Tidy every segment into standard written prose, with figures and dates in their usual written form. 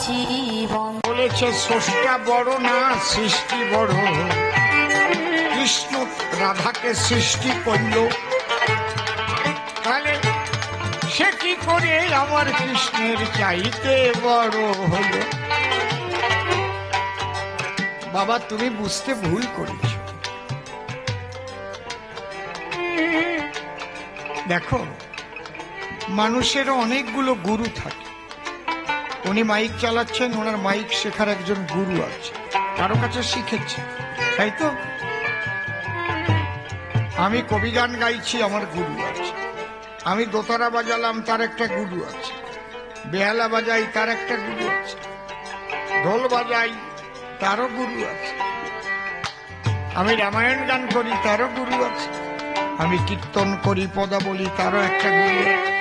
জীবন। বলেছে স্রষ্টা বড় না সৃষ্টি বড়, কৃষ্ণ রাধাকে সৃষ্টি করল, তাহলে সে কি করে আমার কৃষ্ণের চাইতে বড় হলো? বাবা তুমি বুঝতে ভুল করেছ। দেখো মানুষের অনেকগুলো গুরু থাকে, উনি মাইক চালাচ্ছেন, ওনার মাইক শেখার একজন গুরু আছে, কারো কাছে শিখেছে, তাই তো? আমি কবি গান গাইছি, আমার গুরু আছে। আমি দোতারা বাজালাম, তার একটা গুরু আছে। বেহালা বাজাই, তার একটা গুরু আছে। ঢোল বাজাই, তারও গুরু আছে। আমি রামায়ণ গান করি, তারও গুরু আছে। আমি কীর্তন করি, পদা বলি, তারও একটা গুরু আছে।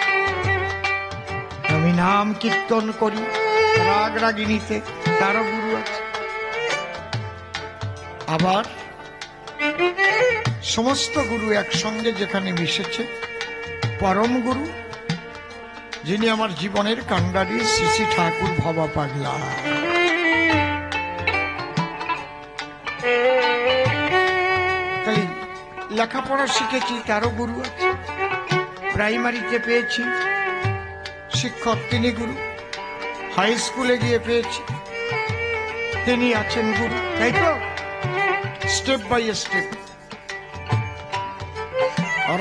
আমি নাম কীর্তন করি রাগ রাগিনীতে, তারও গুরু আছে। আবার সমস্ত গুরু একসঙ্গে যেখানে মিশেছে, পরম গুরু যিনি আমার জীবনের কান্ডারি, শ্রী শ্রী ঠাকুর ভবা পাগলা। তাই লেখাপড়া শিখেছি, তারও গুরু আছে। প্রাইমারিতে পেয়েছি শিক্ষক, তিনি গুরু। হাই স্কুলে গিয়ে পেয়েছি, তিনি আছেন গুরু, তাই তো? Step by step.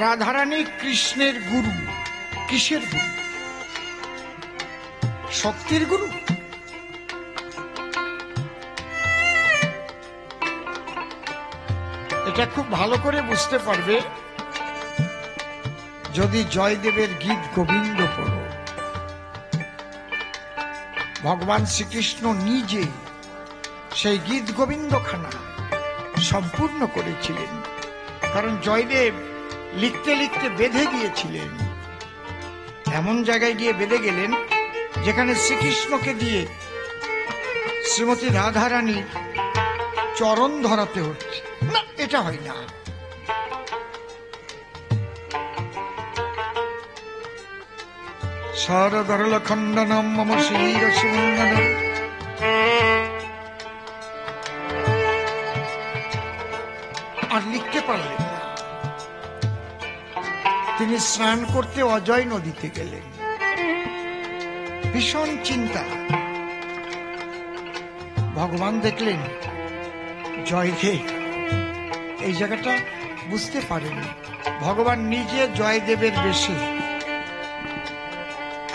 রাধারানী কৃষ্ণের গুরু। কিসের গুরু? শক্তির গুরু। এটা খুব ভালো করে বুঝতে পারবে যদি জয়দেবের গীত গোবিন্দ পড়ো। ভগবান শ্রীকৃষ্ণ নিজে সেই গীত গোবিন্দ খানা সম্পূর্ণ করেছিলেন, কারণ জয়দেব লিখতে লিখতে বেঁধে গিয়েছিলেন। এমন জায়গায় গিয়ে বেঁধে গেলেন যেখানে শ্রীকৃষ্ণকে দিয়ে শ্রীমতী রাধারানীর চরণ ধরাতে হচ্ছে না, এটা হয় না। সারগরল খণ্ডনম মম শিরসিমণ্ডনম। আর লিখতে পারলেন না। তিনি স্নান করতে অজয় নদীতে গেলেন। ভীষণ চিন্তা। ভগবান দেখলেন জয়দেব এই জায়গাটা বুঝতে পারেনি। ভগবান নিজে জয়দেবের বেশে,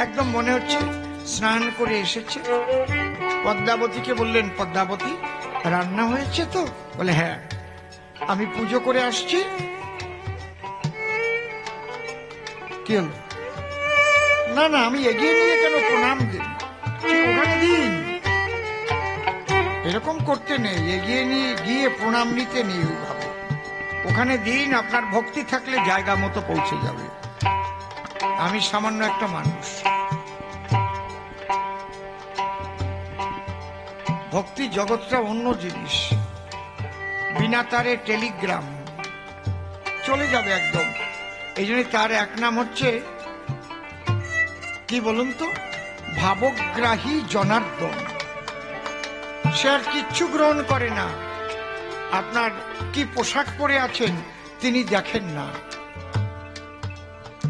একদম মনে হচ্ছে স্নান করে এসেছে। পদ্মাবতীকে বললেন, পদ্মাবতী রান্না হয়েছে তো? বলে হ্যাঁ, আমি পুজো করে আসছি। কি হলো? না না, আমি এগিয়ে নিয়ে কেন প্রণাম দিন? ওখানে দিন, এরকম করতে নেই। এগিয়ে নিয়ে গিয়ে প্রণাম নিতে নেই, ভাবে ওখানে দিন। আপনার ভক্তি থাকলে জায়গা মতো পৌঁছে যাবে। আমি সামান্য একটা মানুষ। ভক্তি জগৎটা অন্য জিনিস। বিনা তারে টেলিগ্রাম চলে যাবে একদম। এই জন্য তার এক নাম হচ্ছে কি বলুন তো? ভাবগ্রাহী জনার্দন। সে আর কিচ্ছু গ্রহণ করে না। আপনার কি পোশাক পরে আছেন তিনি দেখেন না।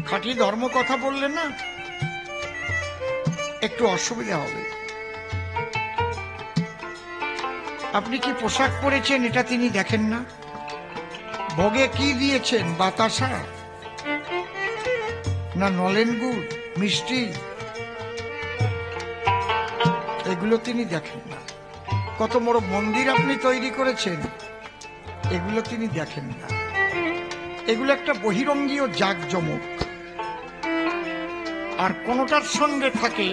খাঁটি ধর্ম কথা বললেন না, একটু অসুবিধা হবে। আপনি কি পোশাক পরেছেন এটা তিনি দেখেন না। ভোগে কি দিয়েছেন, বাতাসা না নলেন গুড়, মিষ্টি, এগুলো তিনি দেখেন না। কত বড় মন্দির আপনি তৈরি করেছেন, এগুলো তিনি দেখেন না। এগুলো একটা বহিরঙ্গীয় জাঁকজমক। আর কোনটার সঙ্গে থাকে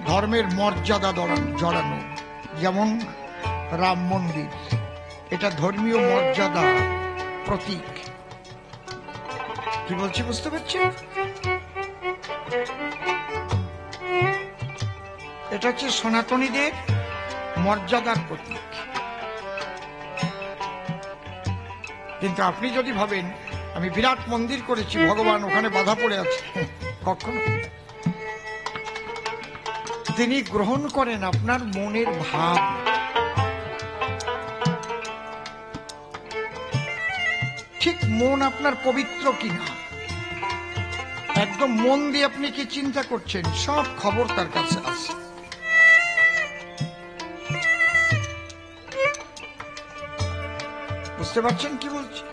ধর্মের মর্যাদা জড়ানো। যেমন রাম মন্দির, এটা ধর্মীয় মর্যাদা প্রতীক। কি বলছি বুঝতে পারছেন? এটা হচ্ছে সনাতনীদের মর্যাদার প্রতীক। কিন্তু আপনি যদি ভাবেন আমি বিরাট মন্দির করেছি, ভগবান ওখানে বাধা পড়ে আছে, কখনো। তিনি গ্রহণ করেন আপনার মনের ভাব। ঠিক মন আপনার পবিত্র কিনা, একদম মন দিয়ে আপনি কি চিন্তা করছেন, সব খবর তার কাছে আছে। বুঝতে পারছেন কি বলছি?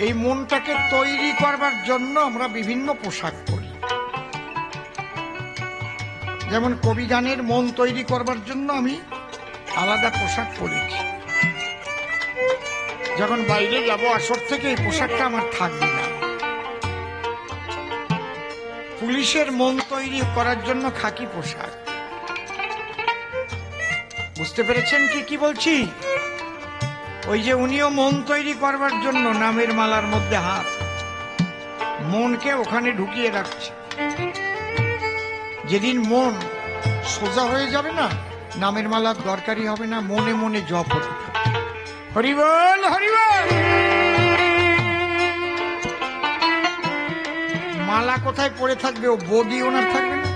এই মনটাকে তৈরি করবার জন্য আমরা বিভিন্ন পোশাক পরি। যেমন কবি গানের মন তৈরি করবার জন্য আমি আলাদা পোশাক পরেছি। যখন বাইরে যাব আসর থেকে এই পোশাকটা আমার থাকবে না। পুলিশের মন তৈরি করার জন্য খাকি পোশাক। বুঝতে পেরেছেন কি বলছি? ওই যে উনিও মন তৈরি করবার জন্য নামের মালার মধ্যে হাত, মনকে ওখানে ঢুকিয়ে রাখছে। যেদিন মন সোজা হয়ে যাবে না, নামের মালার দরকারই হবে না, মনে মনে জপ হতে থাকবে, হরি বল হরি বল। মালা কোথায় পড়ে থাকবে? ও বদি ওনার থাকবে না।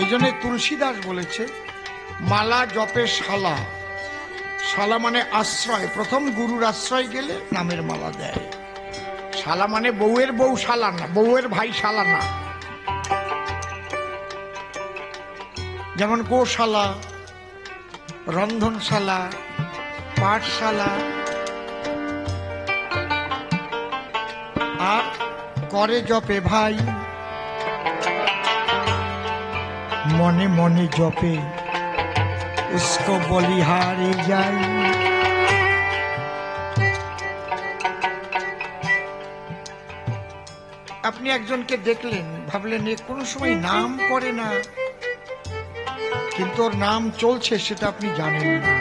এই জন্য তুলসীদাস বলেছে, মালা জপে শালা। শালা মানে আশ্রয়। প্রথম গুরুর আশ্রয় গেলে নামের মালা দেয়। শালা মানে বউয়ের বউ শালা না, বউয়ের ভাই শালা না। যেমন গোশালা, রন্ধনশালা, পাঠশালা, আর করে জপে ভাই, মনে মনে জপে उसको বলিহারে যাই। আপনি একজনকে দেখলেন, ভাবলেন এ কোনো সময় নাম করে না, কিন্তু ওর নাম চলছে সেটা আপনি জানেন না।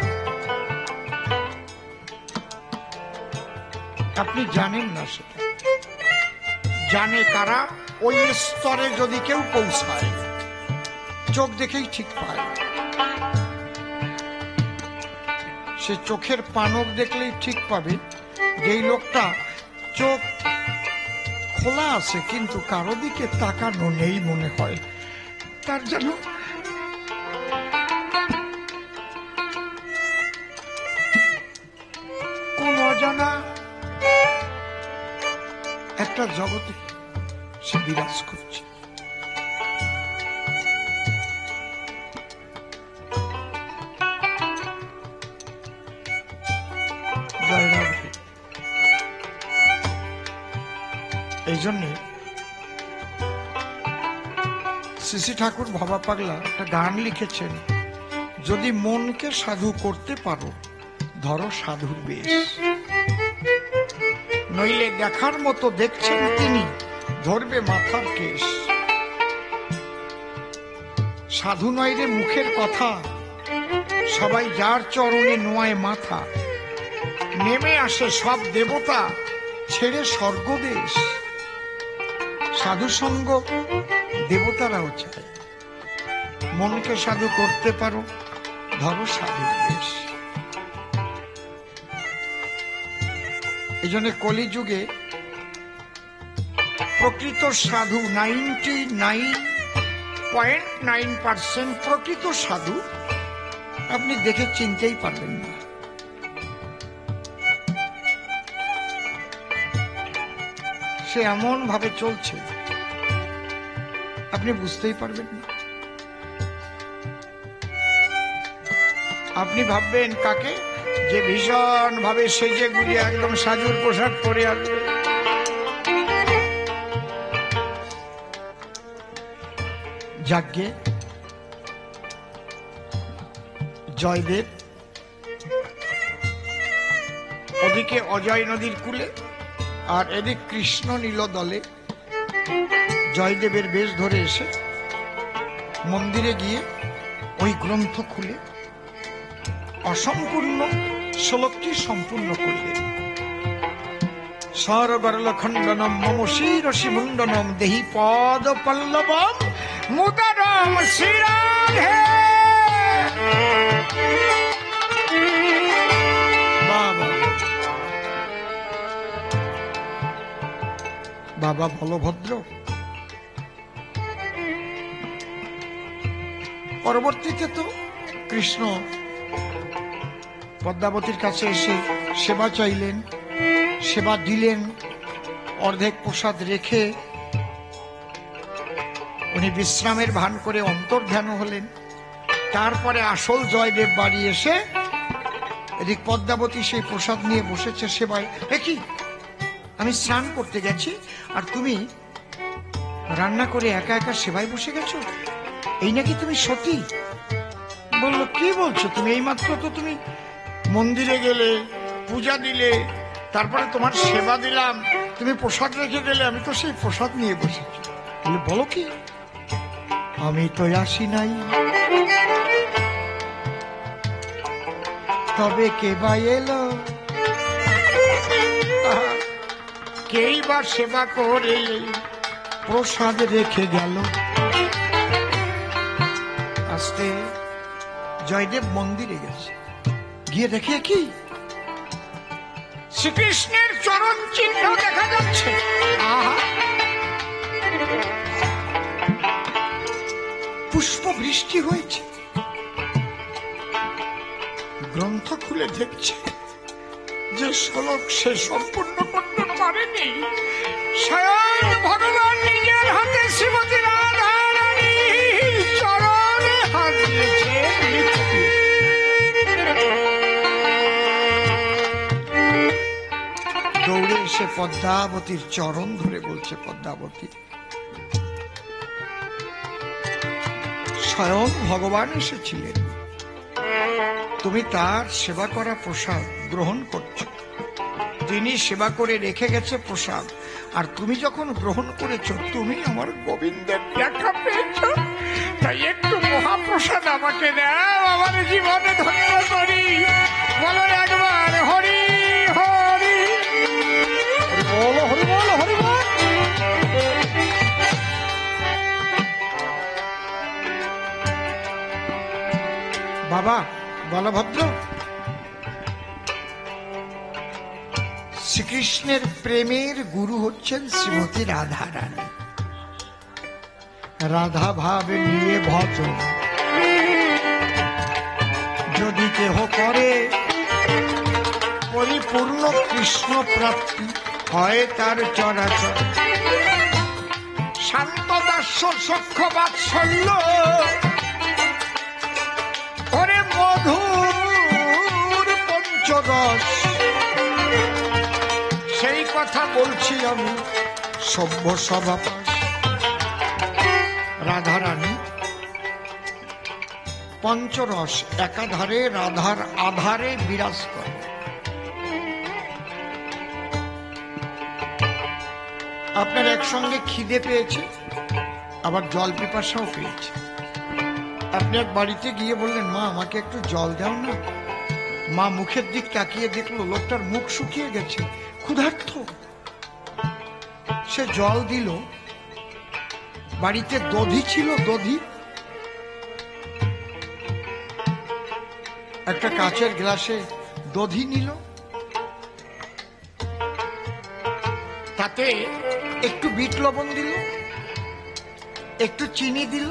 আপনি জানেন না, সেটা জানে কারা? ওই স্তরে যদি কেউ পৌঁছায়, চোখ দেখেই ঠিক পায়। সে চোখের পানক দেখলেই ঠিক পাবে যেই লোকটা চোখ খোলা আছে কিন্তু কারো দিকে তাকানো নেই মনে হয়। তার যেন কোন অজানা একটা জগতে সে বিরাজ করছে। এই জন্যে শ্রী ঠাকুর ভবা পাগলা একটা গান লিখেছেন, যদি মনকে সাধু করতে পারো ধরো সাধুর বেশ, নইলে দেখার মতো দেখছেন তিনি ধরবে মাথার কেশ। সাধু নয় রে মুখের কথা, সবাই যার চরণে নোয়ায় মাথা, নেমে আসে সব দেবতা ছেড়ে স্বর্গদেশ। সাধু সঙ্গ দেবতারাও চায়। মনকে সাধু করতে পারো ধরো সাধুর বেশ। এই জন্য কলিযুগে প্রকৃত সাধু 99.9% প্রকৃত সাধু আপনি দেখে চিনতেই পারবেন না। সে এমন ভাবে চলছে আপনি বুঝতেই পারবেন না। আপনি ভাববেন কাকে? যে ভীষণ ভাবে সেজে গুলিয়ে একদম সাজুর পোশাক পরে আসবে। যাজ্ঞে জয়দেব ওদিকে অজয় নদীর কূলে, আর এদিক কৃষ্ণ নীল দলে জয়দেবের বেশ ধরে এসে মন্দিরে গিয়ে ওই গ্রন্থ খুলে অসম্পূর্ণ শ্লোকটি সম্পূর্ণ করলেন। সরগরল খণ্ডনম মম শিরসি মুন্ডনম দেহি পদ পল্লবম মুদারম শ্রীরাধে। বাবা বলভদ্র পরবর্তীতে তো কৃষ্ণ পদ্মাবতীর কাছে এসে সেবা চাইলেন, সেবা দিলেন, অর্ধেক প্রসাদ রেখে উনি বিশ্রামের ভান করে অন্তর্ধান হলেন। তারপরে আসল জয়দেব বাড়ি এসে এদিক পদ্মাবতী সেই প্রসাদ নিয়ে বসেছে সেবায়। কি আমি স্নান করতে গেছি আর তুমি রান্না করে একা একা সেবায় বসে গেছো, এই নাকি তুমি সতী? বললো কি বলছো তুমি? এইমাত্র তো তুমি মন্দিরে গেলে, পূজা দিলে, তারপরে তোমার সেবা দিলাম, তুমি প্রসাদ রেখে গেলে, আমি তো সেই প্রসাদ নিয়ে বসেছি। বলো কি? আমি তো আসি নাই, তবে কে বা এলো, কেই বা সেবা করে প্রসাদ রেখে গেল। আস্তে জয়দেব মন্দিরে গেছে, গিয়ে দেখে কি শ্রীকৃষ্ণের চরণ চিহ্ন দেখা যাচ্ছে। পুষ্প বৃষ্টি হয়েছে। গ্রন্থ খুলে দেখছে যে শ্লোক সে সম্পূর্ণ করতে পারেনি। স্বয়ং ভগবান নিজের হাতে শ্রীমতী রাধা রানীর চরণে হাত দিয়েছে। দৌড়ে এসে পদ্মাবতীর চরণ ধরে বলছে, পদ্মাবতী, স্বয়ং ভগবান এসেছিলেন, তুমি তার সেবা করা প্রসাদ গ্রহণ করছো। তিনি সেবা করে রেখে গেছে প্রসাদ, আর তুমি যখন গ্রহণ করেছো তুমি আমার গোবিন্দের দেখা পেয়েছো, তাই একটু মহাপ্রসাদ আমাকে দাও, আমার জীবনে ধন্য করি। বলো একবার হরি হরি বল, হরি বল, হরি বল। বাবা বলভদ্র, শ্রীকৃষ্ণের প্রেমের গুরু হচ্ছেন শ্রীমতী রাধা রানী। রাধা ভাবে নিয়ে ভজন যদি কেহ করে, পরিপূর্ণ কৃষ্ণ প্রাপ্তি হয় তার চরাচর। শান্ত দাস্য সখ্য বাৎসল্য ওরে মধুর পঞ্চরস, সেই কথা বলছি আমি সভ্য সভাপাশ। রাধারানী পঞ্চরস একাধারে রাধার আধারে বিরাজ করে। আপনার একসঙ্গে খিদে পেয়েছে, আবার জল পিপাসাও পেয়েছে। আপনি এক বাড়িতে গিয়ে বললেন, মা আমাকে একটু জল দাও না। মা মুখের দিক তাকিয়ে দেখলো লোকটার মুখ শুকিয়ে গেছে, ক্ষুধার্ত। সে জল দিল। বাড়িতে দধি ছিল, দধি একটা কাচের গ্লাসে দধি নিল, তাতে একটু বিট লবণ দিল, একটু চিনি দিল,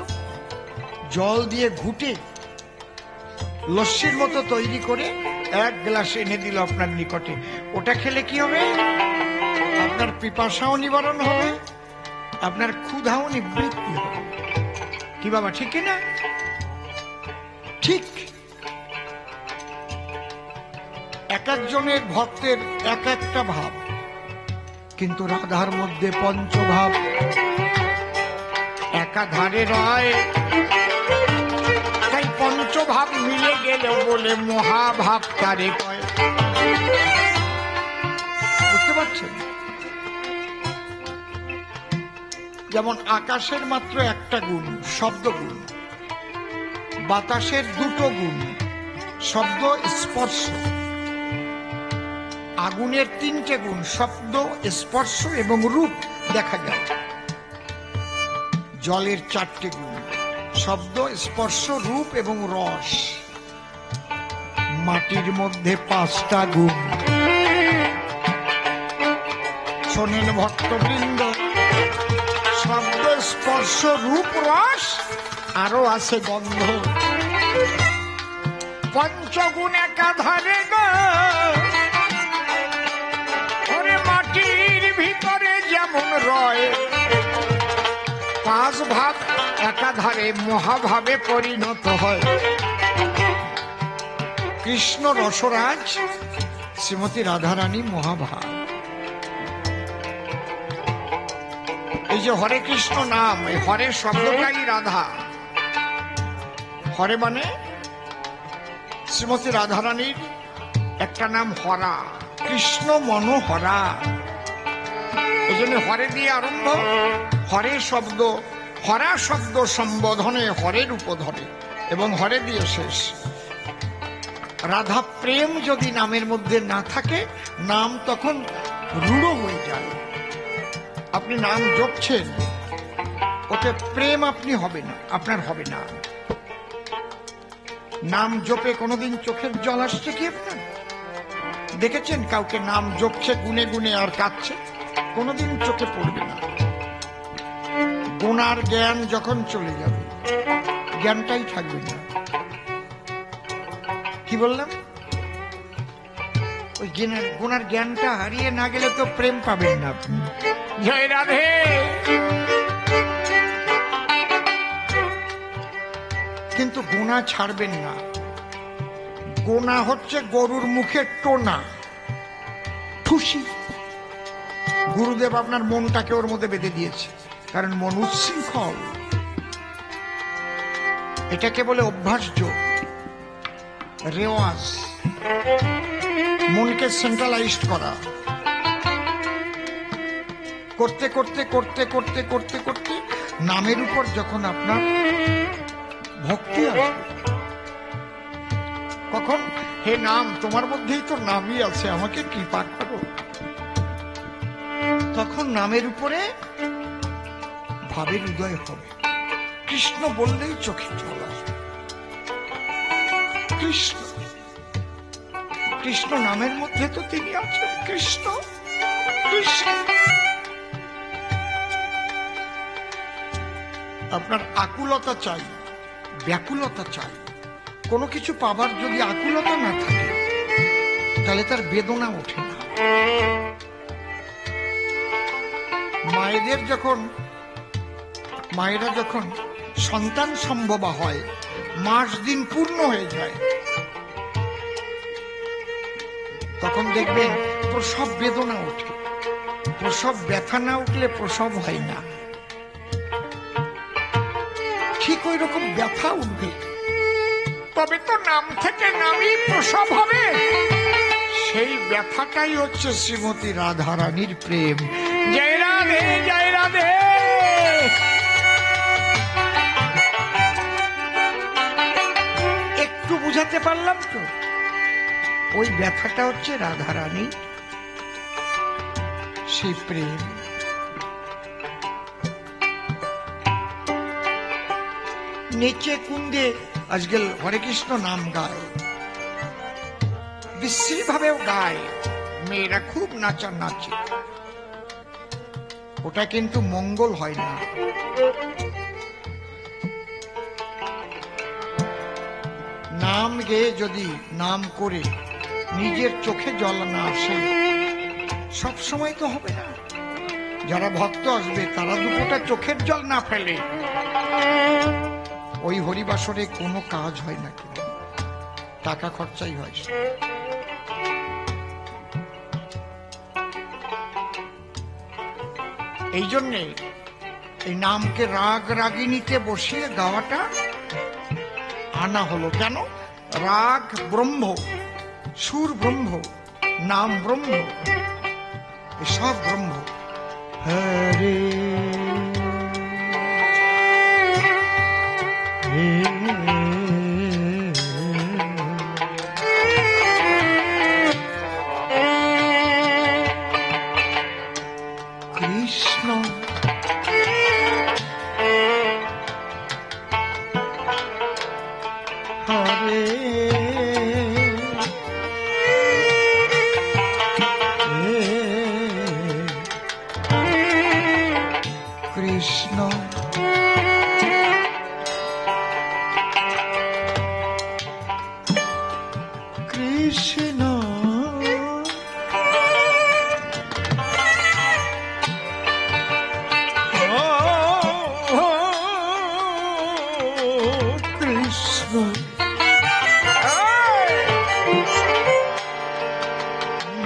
জল দিয়ে ঘুটে লস্যির মতো তৈরি করে এক গ্লাস এনে দিল আপনার নিকটে। ওটা খেলে কি হবে? আপনার পিপাসাও নিবারণ হবে, আপনার ক্ষুধাও নিবৃত্তি হবে। কি বাবা, ঠিক না? ঠিক। এক একজনের ভক্তের এক একটা ভাব, কিন্তু রাধার মধ্যে পঞ্চভাব একাধারে রয়। তাই পঞ্চভাব মিলে গেল বলে মহাভাব তারে কয়। বুঝতে পারছেন? যেমন আকাশের মাত্র একটা গুণ, শব্দ গুণ। বাতাসের দুটো গুণ, শব্দ স্পর্শ। আগুনের তিনটে গুণ, শব্দ স্পর্শ এবং রূপ দেখা যায়। জলের চারটে গুণ, শব্দ স্পর্শ রূপ এবং রস। মাটির মধ্যে পাঁচটা গুণ। শোনেন ভক্তবৃন্দ, শব্দ স্পর্শ রূপ রস আরো আছে গন্ধ। পঞ্চগুণ একাধারে গো, ওরে মাটির ভিতরে যেমন রয়, পাঁচ ভাব একাধারে মহাভাবে পরিণত হয়। কৃষ্ণ রসরাজ, শ্রীমতী রাধারানী মহাভাব। এই যে হরে কৃষ্ণ নাম, এই হরে শব্দটাই রাধা। হরে মানে শ্রীমতী রাধারানীর একটা নাম হরা, কৃষ্ণ মনোহরা। এই জন্য হরে দিয়ে আরম্ভ, হরে শব্দ, হরা শব্দ সম্বোধনে হরের উপধরে এবং হরে দিয়ে শেষ। রাধা প্রেম যদি নামের মধ্যে না থাকে, নাম তখন রূঢ় হয়ে যায়। আপনি নাম জপছেন, ওতে প্রেম আপনি হবে না, আপনার হবে না। নাম জপে কোনোদিন চোখের জল আসছে কি আপনার? দেখেছেন কাউকে নাম জপছে গুনে গুনে আর কাঁদছে? কোনোদিন চোখে পড়বে না। গুণার জ্ঞান যখন চলে যাবে, জ্ঞানটাই থাকবে না। কি বললাম? ওই গুণার জ্ঞানটা হারিয়ে না গেলে তো প্রেম পাবেন না আপনি। জয় রাধে। কিন্তু গোনা ছাড়বেন না। গোনা হচ্ছে গরুর মুখে টোনা, খুশি। গুরুদেব আপনার মনটাকে ওর মধ্যে বেঁধে দিয়েছে, কারণ মন উচ্ছৃঙ্খল। এটাকে বলে অভ্যাসযোগ, রেওয়াজ, মনকে সেন্ট্রালাইজড করা। করতে করতে করতে করতে করতে করতে নামের উপর যখন আপনার ভক্তি আসবে, কখন হে নাম, তোমার মধ্যেই তো নামই আছে, আমাকে কৃপা করো, তখন নামের উপরে ভাবের উদয় হবে। কৃষ্ণ বললেই চোখে জল আসবে। কৃষ্ণ, কৃষ্ণ নামের মধ্যে তো তিনি আছেন। কৃষ্ণ কৃষ্ণ। আপনার আকুলতা চাই, ব্যাকুলতা চাই। কোনো কিছু পাবার যদি আকুলতা না থাকে, তাহলে তার বেদনা ওঠে না। মায়েরা যখন সন্তান সম্ভবা হয়, মাস দিন পূর্ণ হয়ে যায়, তখন দেখবেন প্রসব বেদনা ওঠে। প্রসব ব্যথা না উঠলে প্রসব হয় না। ঠিক ওই রকম ব্যথা উঠবে, তবে তো নাম থেকে নামই প্রসব হবে। সেই ব্যথাটাই হচ্ছে শ্রীমতী রাধারানীর প্রেম। জয় রাধে, জয় রাধে। একটু বুঝাতে পারলাম তো? ওই ব্যথাটা হচ্ছে রাধারানী, সেই প্রেম। নেচে কুন্দে আজকাল হরে কৃষ্ণ নাম গায়, বিশ্রী ভাবেও গায়, মেয়েরা খুব নাচে। ওটা কিন্তু মঙ্গল হয় না। নাম গেয়ে যদি নাম করে নিজের চোখে জল না আসে, সব সময় তো হবে না। যারা ভক্ত আসবে তারা দুটোটা চোখের জল না ফেলে, ওই হরিবাসরে কোনো কাজ হয় না, টাকা খরচাই হয়। এই জন্যে এই নামকে রাগ রাগিনীতে বসিয়ে গাওয়াটা আনা হলো। কেন? রাগ ব্রহ্ম, সুর ব্রহ্ম, নাম ব্রহ্ম, সব ব্রহ্ম। হরে কৃষ্ণ হরে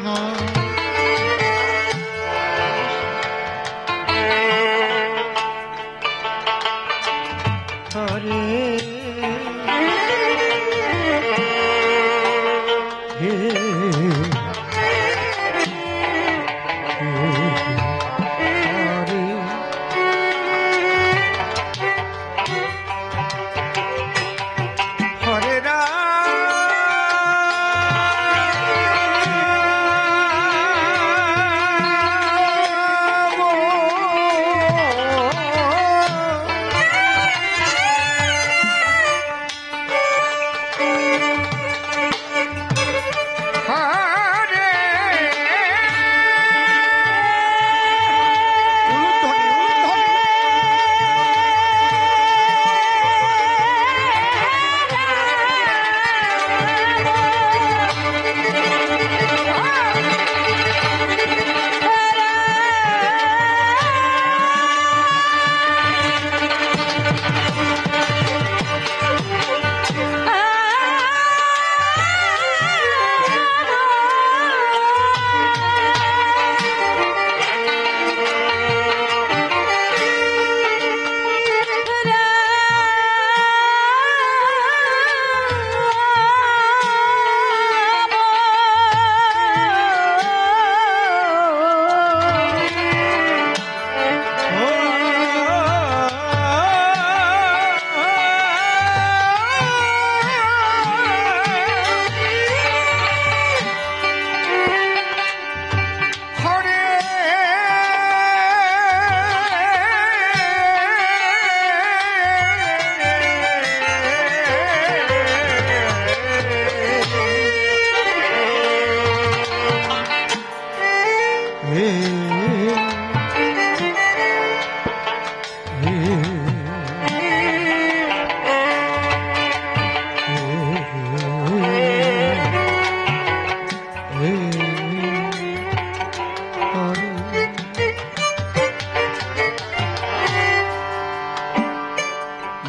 না। হরে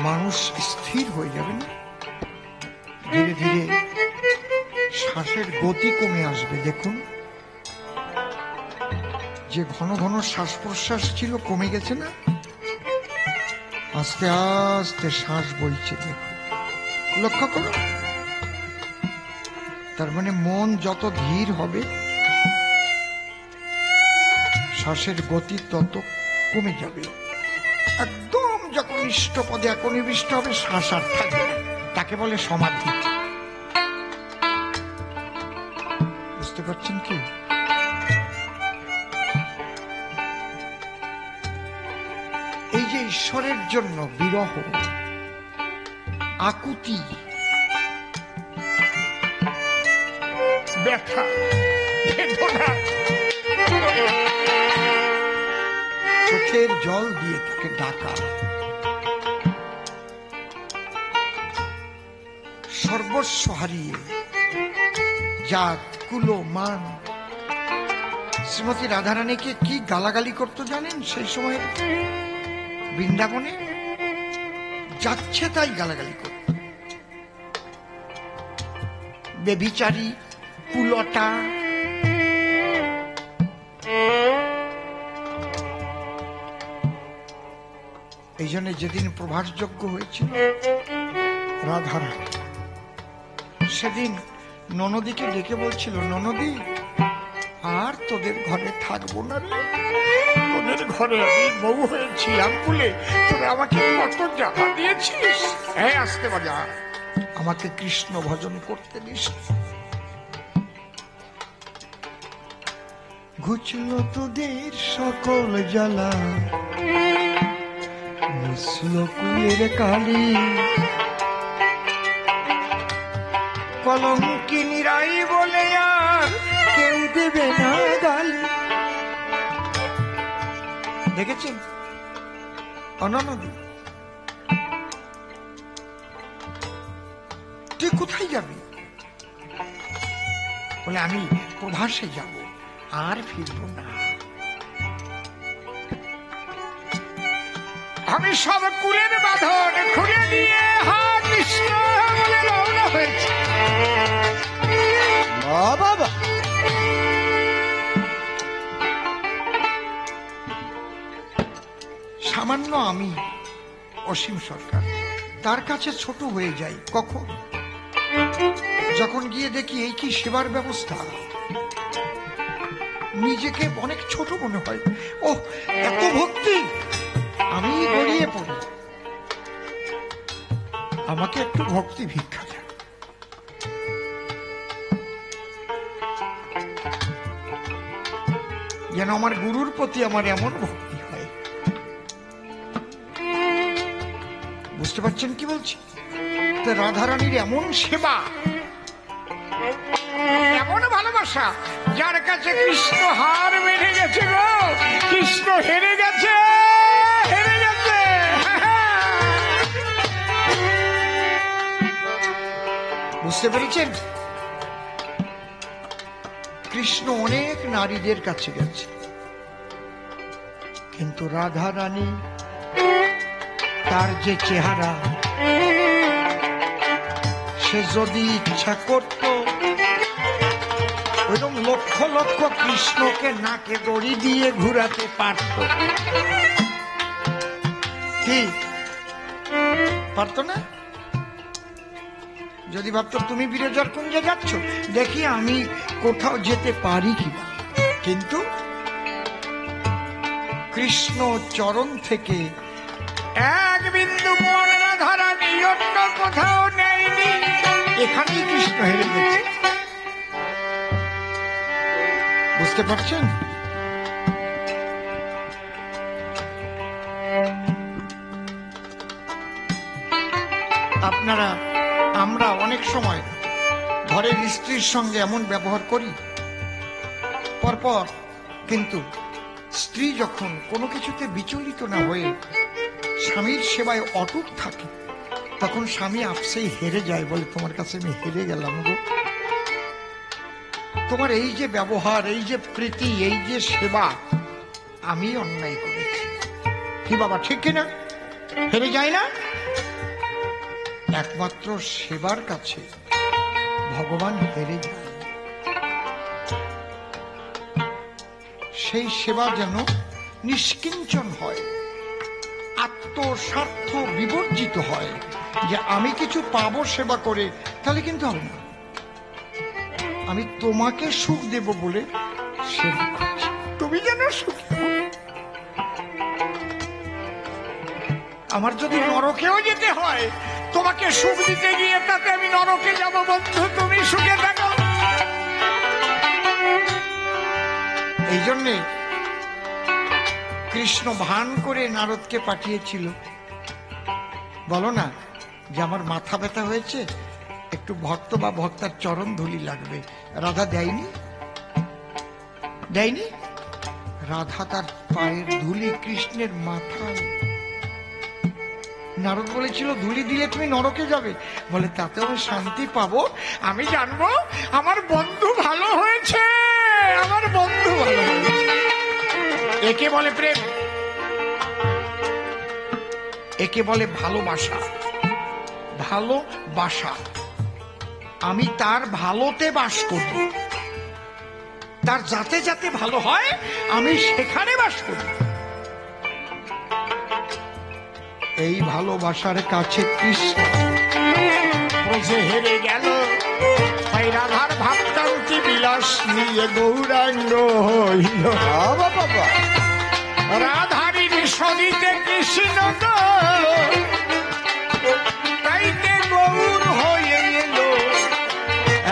মানুষ স্থির হয়ে যাবে না, ধীরে ধীরে শ্বাসের গতি কমে আসবে। দেখুন, যে ঘন ঘন শ্বাস প্রশ্বাস ছিল কমে গেছে না, আস্তে আস্তে শ্বাস বইছে। দেখুন, লক্ষ্য করো। তার মানে মন যত ধীর হবে, শ্বাসের গতি তত কমে যাবে। একদম যখন ইষ্টপদে একনিবিষ্ট হবে, শ্বাস আর থাকবে না, তাকে বলে সমাধি। বুঝতে পারছেন কি? এই যে ঈশ্বরের জন্য বিরহ, আকুতি, ব্যথা, বেদনা, চোখের জল দিয়ে তাকে ডাকা, সর্বস্ব হারিয়ে, জাত, কুলো, মান। শ্রীমতী রাধারানীকে কি গালাগালি করতো জানেন? সেই সময় বৃন্দাবনে যাচ্ছে তাই গালাগালি করত। বেবিচারী, কুলটা। এই জন্য যেদিন প্রভাসযজ্ঞ হয়েছিল রাধারানী, সেদিন ননদীকে ডেকে বলছিল, ননদী, আর তোদের ঘরে থাকবো না রে, তোদের ঘরে আমি বউ হয়েছিলাম বলে তোরা আমাকে কত জ্বালা দিয়েছিস। হ্যাঁ, আসতে বাজা, আমাকে কৃষ্ণ ভজন করতে দিস। ঘুচল তোদের সকল জ্বালা, মিশল কুলের কালি, কলঙ্কিনীরাই বলে আর কেউ দেবে না গালি। দেখেছেন অননদী? তুই কোথায় যাবি? বলে আমি প্রভাসে যাব, আর ফিরব না। আমি সব কুলের বাঁধন খুলে নিয়ে হাত কৃষ্ণ বলে রওনা হয়েছি। বাবা সামান্য আমি অসীম সরকার তার কাছে ছোট হয়ে যাই। কখন? যখন গিয়ে দেখি এই কি সেবার ব্যবস্থা, নিজেকে অনেক ছোট মনে হয়। ও এত ভক্তি, আমি গড়িয়ে পড়ি, আমাকে একটু ভক্তি ভিক্ষা দেয়। যেন আমার গুরুর প্রতি আমার এমন ভক্তি হয়। বুঝতে পারছেন কি বলছি? তো রাধারানীর এমন সেবা, এমন ভালোবাসা, যার কাছে কৃষ্ণ হার মেনে গেছে গো, কৃষ্ণ হেরে গেছে, হেরে গেছে। বুঝতে পেরেছেন? কৃষ্ণ অনেক নারীদের কাছে গেছে, কিন্তু রাধা রানী তার যে চেহারা, সে যদি ইচ্ছা করত ওইরকম লক্ষ লক্ষ কৃষ্ণকে নাকে দড়ি দিয়ে ঘুরাতে পারত। কি পারত না? যদি ভাবতো তুমি বিরজার কুঞ্জে যাচ্ছ, দেখি আমি কোথাও যেতে পারি কিনা। কিন্তু কৃষ্ণ চরণ থেকে এক বিন্দু মন রাধারানী অন্য কোথাও নেয়নি, এখানেই কৃষ্ণ হেরে গেছে। বুঝতে পারছেন? আপনারা, আমরা অনেক সময় ঘরের স্ত্রীর সঙ্গে এমন ব্যবহার করি, পরপর কিন্তু স্ত্রী যখন কোনো কিছুতে বিচলিত না হয়ে স্বামীর সেবায় অটুট থাকে, তখন স্বামী আপসেই হেরে যায়, বলে তোমার কাছে আমি হেরে গেলাম গো, তোমার এই যে ব্যবহার, এই যে প্রীতি, এই যে সেবা, আমি অন্যায় করেছি। কি বাবা, ঠিক কিনা? হেরে যায় না? একমাত্র সেবার কাছে ভগবান হেরে যায়। সেই সেবা যেন নিষ্কিঞ্চন হয়, আত্মস্বার্থ বিবর্জিত হয়, যে আমি কিছু পাবো সেবা করে, তাহলে কিন্তু হবে না। আমি তোমাকে সুখ দেব বলে সেবা করছি, তুমি যেন সুখ। আমার যদি নরকেও যেতে হয়, তোমাকে সুখ দিতে গিয়ে তাতে আমি নরকে যাব বন্ধু, তুমি সুখে থাকো। এই জন্যে কৃষ্ণ ভান করে নারদকে পাঠিয়েছিল, বলো না যে আমার মাথা ব্যথা হয়েছে, একটু ভক্ত বা ভক্তার চরণ ধুলি লাগবে। রাধা দেয়নি, দেয়নি। রাধা তার পায়ের ধুলি কৃষ্ণের মাথায়। নারদ বলেছিল ধুলি দিলে তুমি নরকে যাবে, বলে তাতে আমি শান্তি পাবো, আমি জানবো আমার বন্ধু ভালো হয়েছে, আমার বন্ধু ভালো হয়েছে। একে বলে প্রেম, একে বলে ভালোবাসা। ভালোবাসা, আমি তার ভালোতে বাস করি, তার যাতে যাতে ভালো হয় আমি সেখানে বাস করি। এই ভালোবাসার কাছে কৃষ্ণ যে হেরে গেল, তাই রাধার ভাবকান্তি বিলাস নিয়ে গৌরাঙ্গ হইল। বাবা, রাধারি সদিতে কৃষ্ণ তাইতে গৌর হয়ে এল।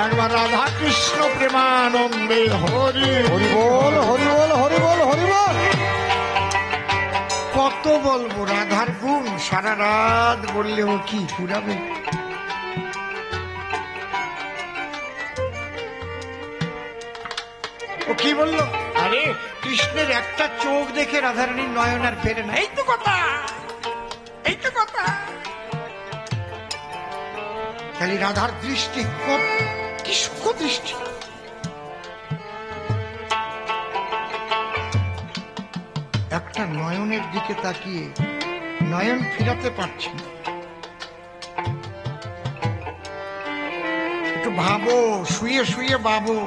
একবার রাধা কৃষ্ণ প্রেমানন্দে হরি হরি বল, হরি বল, হরি বল, হরি বল। কত বলবো রাধার গুণ, সারা রাত বললেও কি ফুরাবে? ও কি বললো? আরে কৃষ্ণের একটা চোখ দেখে রাধারানীর নয়ন আর ফেরে না, এই তো কথা, এই তো কথা। খালি রাধার দৃষ্টি কি সূক্ষ্ম দৃষ্টি। একটা নয়নের দিকে তাকিয়ে নয়ন ফিরাতে পারছি না। একটু ভাবো, শুয়ে শুয়ে ভাবো।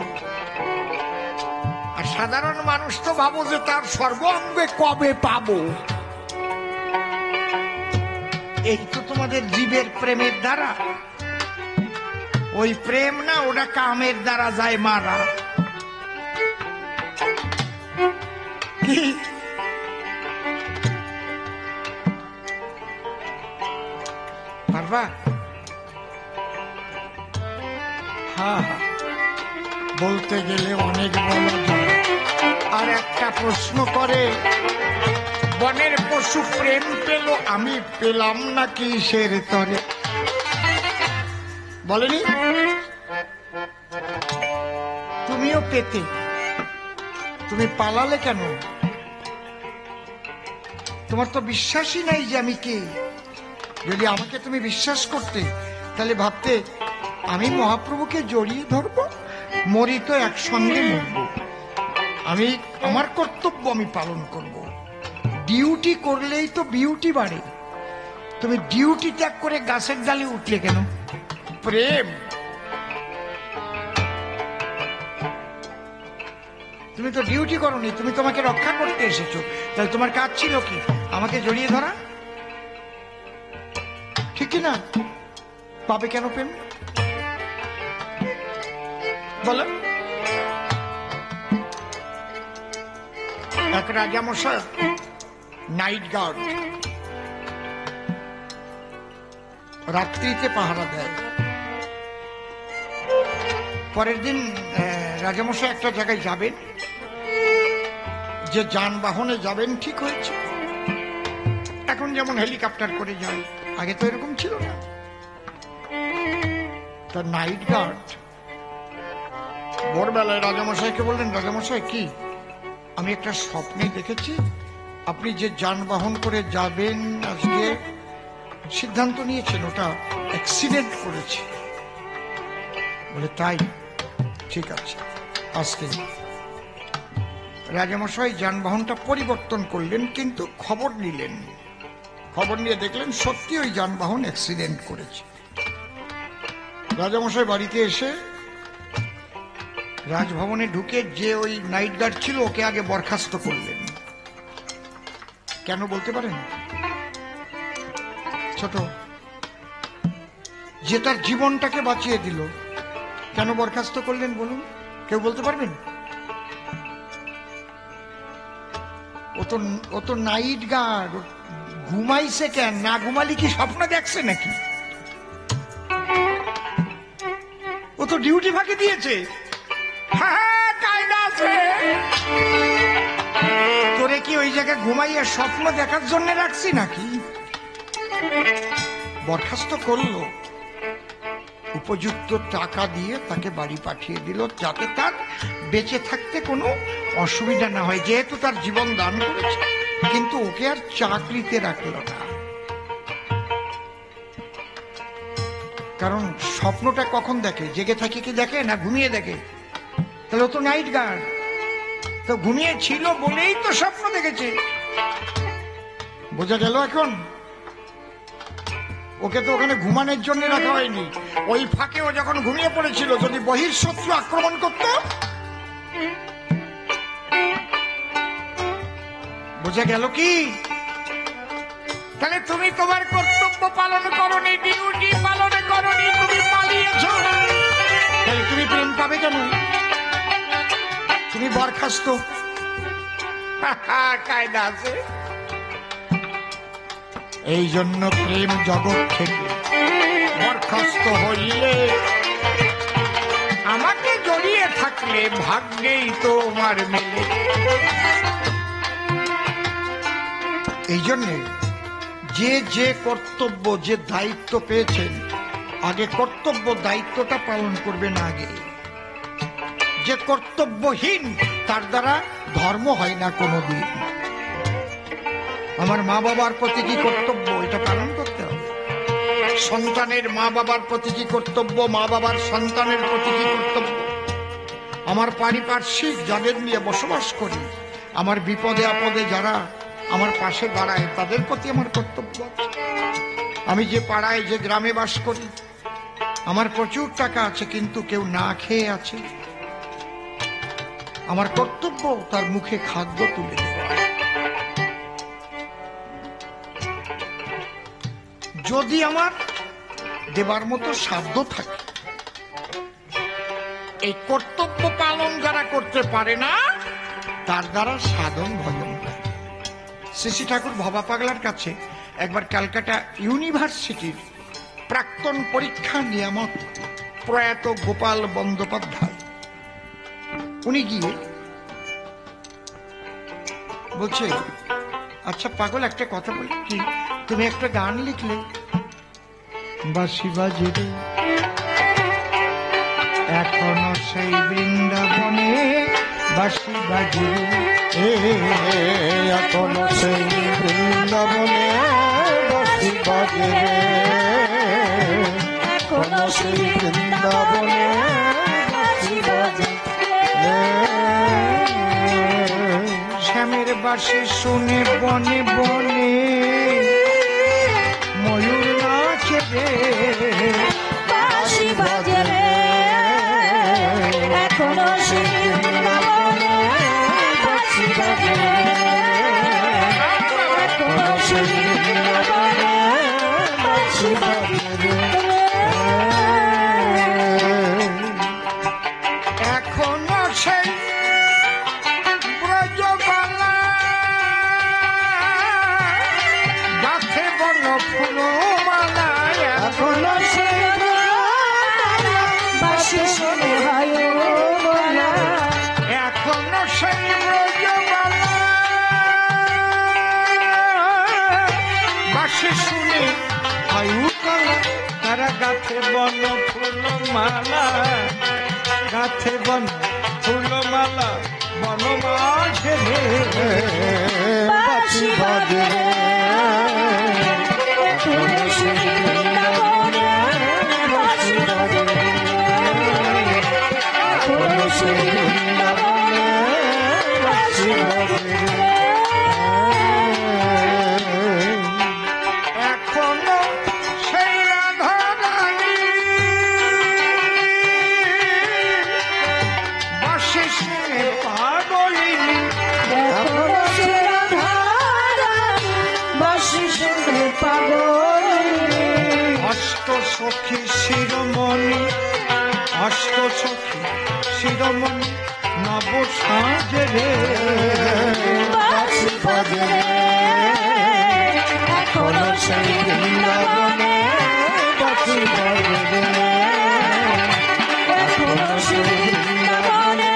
আর সাধারণ মানুষ তো ভাবো যে তার সর্বাঙ্গে কবে পাবো। এই তো তোমাদের জীবের প্রেমের দ্বারা। ওই প্রেম না, ওটা কামের দ্বারা যায় মারা। কি পারবা? হ্যাঁ হ্যাঁ, বলতে গেলে অনেক বলা যায়। আর একটা প্রশ্ন করে, বনের পশু প্রেম পেল, আমি পেলাম না কিসের তরে? বলেনি? তুমিও পেতে, তুমি পালালে কেন? তোমার তো বিশ্বাসই নাই যে আমি কে। যদি আমাকে তুমি বিশ্বাস করতে, তাহলে ভাবতে আমি মহাপ্রভুকে জড়িয়ে ধরবো, মরি তো একসঙ্গে মরবো। আমি আমার কর্তব্য আমি পালন করব। ডিউটি করলেই তো বিউটি বাড়ে। তুমি ডিউটি ত্যাগ করে গাছের ডালে উঠলে কেন? প্রেম। তুমি তো ডিউটি করোনি, তুমি তোমাকে রক্ষা করতে এসেছো। তাহলে তোমার কাজ ছিল কি? আমাকে জড়িয়ে ধরা, ঠিক না? পাবে কেন প্রেম বলো? এক রাজামশাই নাইট গার্ড, রাত্রিতে পাহারা দেয়। পরের দিন রাজামশাই একটা জায়গায় যাবেন, যে যানবাহনে যাবেন ঠিক হয়েছে। এখন যেমন হেলিকপ্টার করে যায়, আগে তো এরকম ছিল না। তা নাইট গার্ড ভোরবেলায় রাজামশাইকে বললেন, রাজামশাই কি, আমি একটা স্বপ্নে দেখেছি আপনি যে যানবাহন করে যাবেন আজকে সিদ্ধান্ত নিয়েছেন ওটা অ্যাক্সিডেন্ট করেছে। বলে তাই? ঠিক আছে, আজকে। রাজামশাই যানবাহনটা পরিবর্তন করলেন, কিন্তু খবর নিলেন। খবর নিয়ে দেখলেন সত্যি ওই যানবাহন অ্যাক্সিডেন্ট করেছে। রাজামশাই বাড়িতে এসে রাজভবনে ঢুকে যে ওই নাইট গার্ড ছিল ওকে আগে বরখাস্ত করলেন। কেন বলতে পারেন? ছোট, যে তার জীবনটাকে বাঁচিয়ে দিল, কেন বরখাস্ত করলেন বলুন? কেউ বলতে পারবেন? ও তো নাইট গার্ড, ঘুমাইছে কেন? না ঘুমালি কি স্বপ্ন দেখছে নাকি? ও তো ডিউটি ফাঁকি দিয়েছে। তোরে কি ওই জায়গায় ঘুমাইয়া স্বপ্ন দেখার জন্য রাখছি নাকি? বরখাস্ত করলো, উপযুক্ত টাকা দিয়ে তাকে বাড়ি পাঠিয়ে দিল, যাতে তার বেঁচে থাকতে কোনো অসুবিধা না হয়, যেহেতু তার জীবন দান করেছে। কিন্তু ওকে আর চাকরিতে রাখলো না, কারণ স্বপ্নটা কখন দেখে? জেগে থাকে কি দেখে, না ঘুমিয়ে দেখে? তাহলে ও তো নাইট গার্ড, তো ঘুমিয়ে ছিল বলেই তো স্বপ্ন দেখেছে। বোঝা গেল এখন? ওকে তো ওখানে ঘুমানোর জন্য রাখা হয়নি। ওই ফাঁকে ও যখন ঘুমিয়ে পড়েছিল, যদি বহিঃশত্রু আক্রমণ করত, বোঝা গেল কি? তাহলে তুমি তোমার কর্তব্য পালন করনি, ডিউটি পালন করনি, তুমি পালিয়েছ। তাহলে তুমি প্রেম পাবে কেন? তুমি বরখাস্ত। কায়দা আছে। এই জন্য প্রেম জগৎ থেকে বরখাস্ত হইলে, আমাকে জড়িয়ে থাকলে ভাগ্যেই তোমার মেলে। এই জন্যে যে যে কর্তব্য, যে দায়িত্ব পেয়েছেন, আগে কর্তব্য দায়িত্বটা পালন করবেন আগে। যে কর্তব্যহীন, তার দ্বারা ধর্ম হয় না কোনোদিন। আমার মা বাবার প্রতি কি কর্তব্য, এটা পালন করতে হবে। সন্তানের মা বাবার প্রতি কি কর্তব্য, মা বাবার সন্তানের প্রতি কি কর্তব্য। আমার পারিপার্শ্বিক যাদের নিয়ে বসবাস করি, আমার বিপদে আপদে যারা আমার পাশে দাঁড়ায়, তাদের প্রতি আমার কর্তব্য আছে। আমি যে পাড়ায়, যে গ্রামে বাস করি, আমার প্রচুর টাকা আছে, কিন্তু কেউ না খেয়ে আছে, আমার কর্তব্য তার মুখে খাদ্য তুলে দেওয়া। যদি আমার দেবার মতো সাধ্য থাকে, এই কর্তব্য পালন যারা করতে পারে না তার দ্বারা সাধন ভজন হয়। শ্রী ঠাকুর ভবা পাগলার কাছে একবার ক্যালকাটা ইউনিভার্সিটির প্রাক্তন পরীক্ষা নিয়ামক প্রয়াত গোপাল বন্দ্যোপাধ্যায় উনি গিয়ে বলছে, আচ্ছা পাগল একটা কথা বলি, কি তুমি একটা গান লিখলে, বাঁশি বাজে রে এখনো সেই বৃন্দাবনে, বাঁশি বাজে রে এখনো সেই বৃন্দাবনে, বাঁশি বাজে রে এখনো সেই বৃন্দাবনে, বাঁশি বাজে রে। শ্যামের বাঁশি শুনে বনে বনে ময়ূর নাচে রে, বাঁশি বাজে রে এখনো সেই বৃন্দাবনে, বাঁশি বাজে রে এখনো সেই বৃন্দাবনে, বাঁশি বাজে রে। এখনো সেই ব্রজবালা গাছে বন ফুলমালা, এখনো সেই বাঁশি শুনে হয় বলা, এখনো সেই ব্রজবালা বাঁশি শুনে আয়ুকলা, তারা গাছে বন ফুলমালা, গাছে বন ফুলমালা বন মাঝে রে, বাঁশি বাজে রে এখনো সেই বৃন্দাবনে, বাঁশি বাজে রে এখনো সেই বৃন্দাবনে, বাঁশি বাজে রে। এখনো সেই রাধা রানী বাঁশি শুনে পাগলিনী, এখনো সেই রাধারানী বাঁশি শুনে পাগলিনী, অষ্ট সখী শিরোমণি, অষ্ট সখী শিরোমণি নব সাজে রে, বাঁশি বাজে রে এখনো সেই বৃন্দাবনে, বাঁশি বাজে রে এখনো সেই বৃন্দাবনে,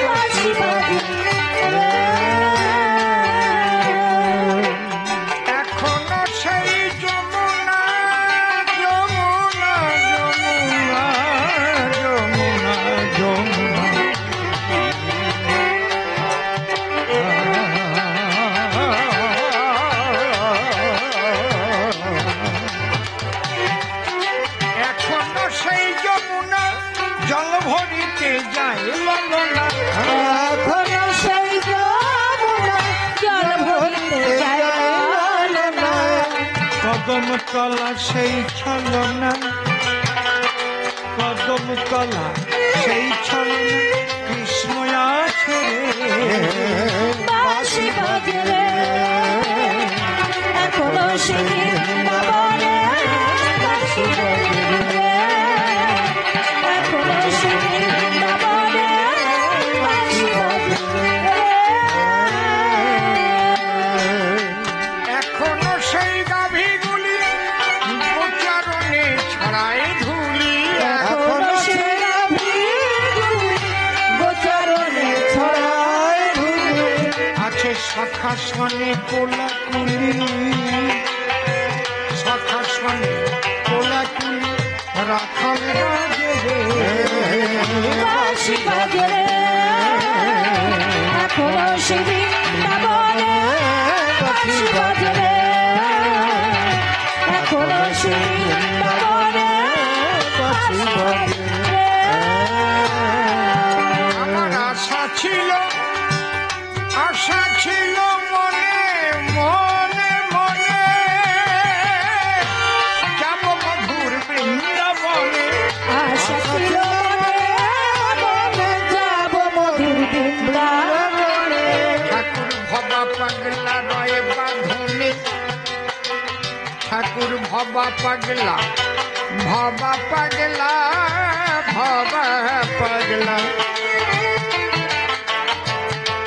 বাঁশি বাজে রে। এখনো সেই যমুনা যমুনা যমুনা যমুনা যমুনা, এখনো সেই যমুনা জল ভরিতে যায় ললনা, এখনো সেই যমুনা জল ভরিতে যায় ললনা, কদম তলা সেই ছলনা, কদম তলা সেই ছলনা কৃষ্ণ আছে রে, বাঁশি বাজে রে এখনো সেই বৃন্দাবনে, বাঁশি বাজে রে এখনো সেই বৃন্দাবনে, বাঁশি বাজে রে। এখনো সেই গাভীগুলি প্রচারণে ছড়ায় ধুলি, এখনো সেই গাভীগুলি গোচরণে ছড়ায় ধুলি, আছে সখা সনে কোলাকুলি, সখা সনে কোলাকুলি রাখাল রাজে রে, বাঁশি বাজে রে এখনো সেই বৃন্দাবনে, বাঁশি বাজে রে এখনো সেই বৃন্দাবনে, বাঁশি বাজে রে। আমার আশা ছিল, আশা ছিল মনে মনে মনে, যাব মধুর বৃন্দাবনে, আশা ছিল মনে যাব মধুর বৃন্দাবনে, ঠাকুর ভবা পাগলা রয়ে বাঁধনে, ঠাকুর ভবা পাগলা, ভবা পাগলা, ভবা পাগলা।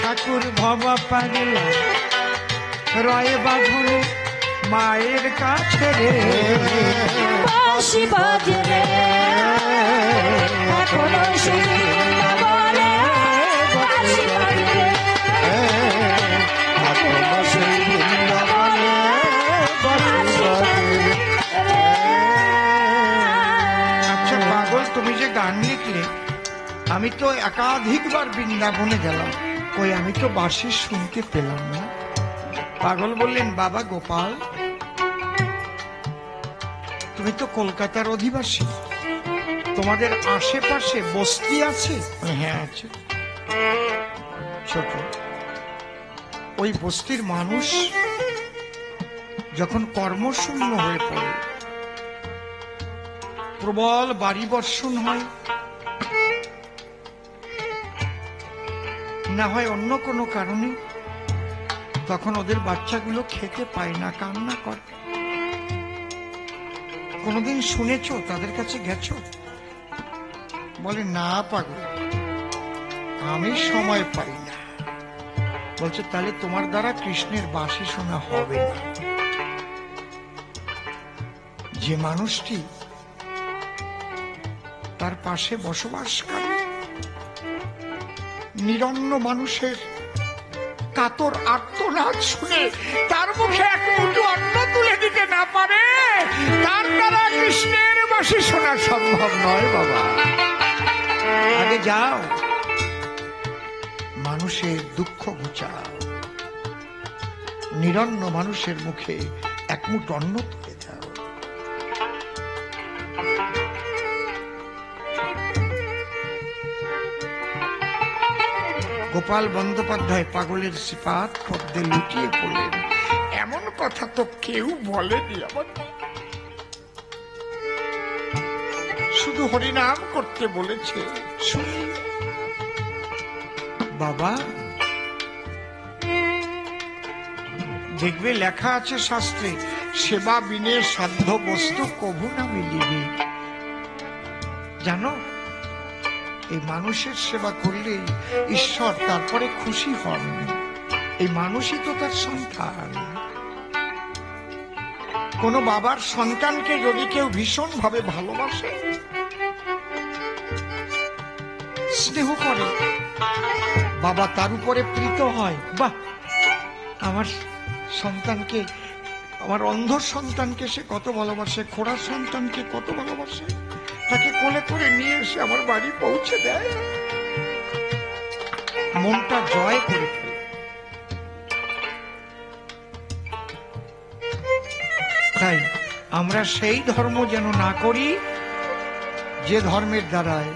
ঠাকুর ভবা পাগলা রয় বাঁধনে মায়ের কাছে রে, বাঁশি বাজে রে এখনো সেই বৃন্দাবনে, বাঁশি বাজে রে এখনো সেই বৃন্দাবনে বাঁশি বাজে রে। আচ্ছা পাগল, তুমি যে গান লিখলে, আমি তো একাধিকবার বৃন্দাবনে গেলাম, কই আমি তো বাঁশি শুনতে পেলাম না। পাগল বললেন, বাবা গোপাল, তুমি তো কলকাতার অধিবাসী, তোমাদের আশেপাশে বস্তি আছে? হ্যাঁ আছে, ছোট। ওই বস্তির মানুষ যখন কর্মশূন্য হয়ে পড়ে, প্রবল বাড়ি বর্ষণ হয়, না হয় অন্য কোনো কারণে, তখন ওদের বাচ্চাগুলো খেতে পায় না, কান্না করে। কোনোদিন শুনেছ, তাদের কাছে গেছ? বলে না পাগল, আমি সময় পাই না। বলছে তাহলে তোমার দ্বারা কৃষ্ণের বাঁশি শোনা হবে না। যে মানুষটি তার পাশে বসবাস করে, নিরন্ন মানুষের কাতর আর্তনাদ শুনে তার মুখে এক মুঠো অন্ন তুলে দিতে না পারে, তার দ্বারা কৃষ্ণের বাঁশি শোনা সম্ভব নয় বাবা। আগে যাও, মানুষের দুঃখ ঘুচাও, নিরন্ন মানুষের মুখে এক মুঠ অন্ন তুলে দাও। গোপাল বন্দ্যোপাধ্যায় পাগলের সিপাত পদ্মে লুটিয়ে পড়লেন, এমন কথা তো কেউ বলেনি আমার, শুধু হরিনাম করতে বলেছে। শুনি বাবা, দেখবে লেখা আছে শাস্ত্রে, সেবা বিনে সাধ্য বস্তু কভু না মিলিবে। জানো, এই মানুষের সেবা করলেই ঈশ্বর তারপরে খুশি হন। এই মানুষই তো তার সন্তান। কোন বাবার সন্তানকে যদি কেউ ভীষণ ভাবে ভালোবাসে, স্নেহ করে, বাবা তার উপরে প্রীত হয়। বাহ, আমার সন্তানকে, আমার অন্ধ সন্তানকে সে কত ভালোবাসে, খোড়ার সন্তানকে কত ভালোবাসে, তাকে কোলে করে নিয়ে এসে আমার বাড়ি পৌঁছে দেয়, মনটা জয় করে ফেলে। তাই আমরা সেই ধর্ম যেন না করি যে ধর্মের দ্বারায়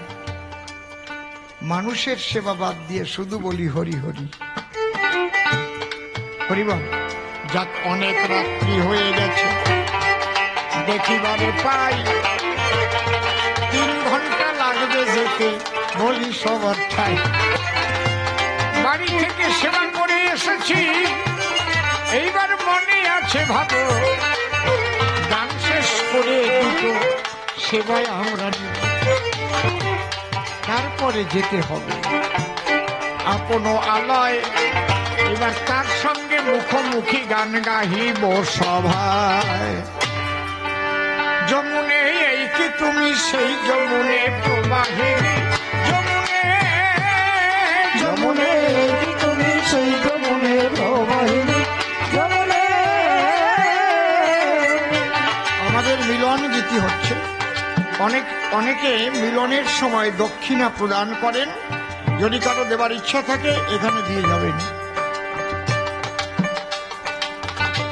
মানুষের সেবা বাদ দিয়ে শুধু বলি হরি হরি হরিবল। যাক, অনেক রাত্রি হয়ে গেছে, দেখিবারে পাই 3 ঘন্টা লাগবে যেতে, বলি সবার ঠাই। বাড়ি থেকে সেবা করে এসেছি, এইবার মনে আছে ভাবো, গান শেষ করে দুটো সেবায় আমরা নিব, তারপরে যেতে হবে আপন আলয়। এবার তার সঙ্গে মুখোমুখি গান গাহিব সভায়। যমুনে এই কি তুমি সেই যমুনে প্রবাহিনী, যমুনে যমুনে এই কি তুমি সেই যমুনে প্রবাহিনী, যমুনে। আমাদের মিলন গীতি হচ্ছে। অনেকে মিলনের সময় দক্ষিণা প্রদান করেন, যদি কারো দেবার ইচ্ছা থাকে এখানে দিয়ে যাবেন।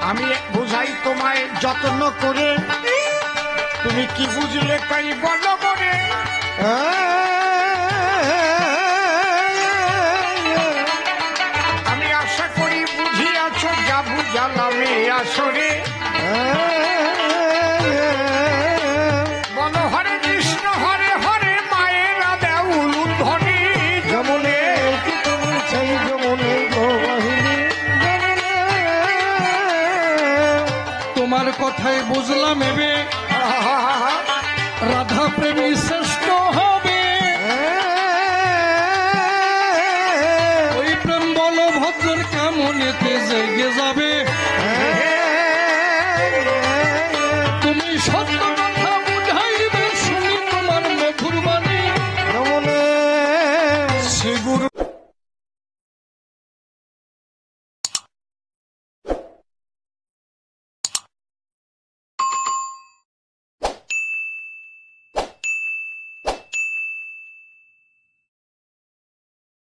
আমি বুঝাই তোমায় যত্ন করে, তুমি কি বুঝলে তাই বলো করে। আমি আশা করি বুঝিয়াছ, যা বুঝালামে আসরে। বলো হরে কৃষ্ণ হরে হরে, মায়েরা দেউল ধ্বনি। যমুনে কি তুমি সেই যমুনে প্রবাহিনী, তোমার কথা কথাই বুঝলাম এবে রাধা প্রেমী শ্রেষ্ঠ হবে ওই প্রেম বলভদ্রের কেমনেতে জেগে যাবে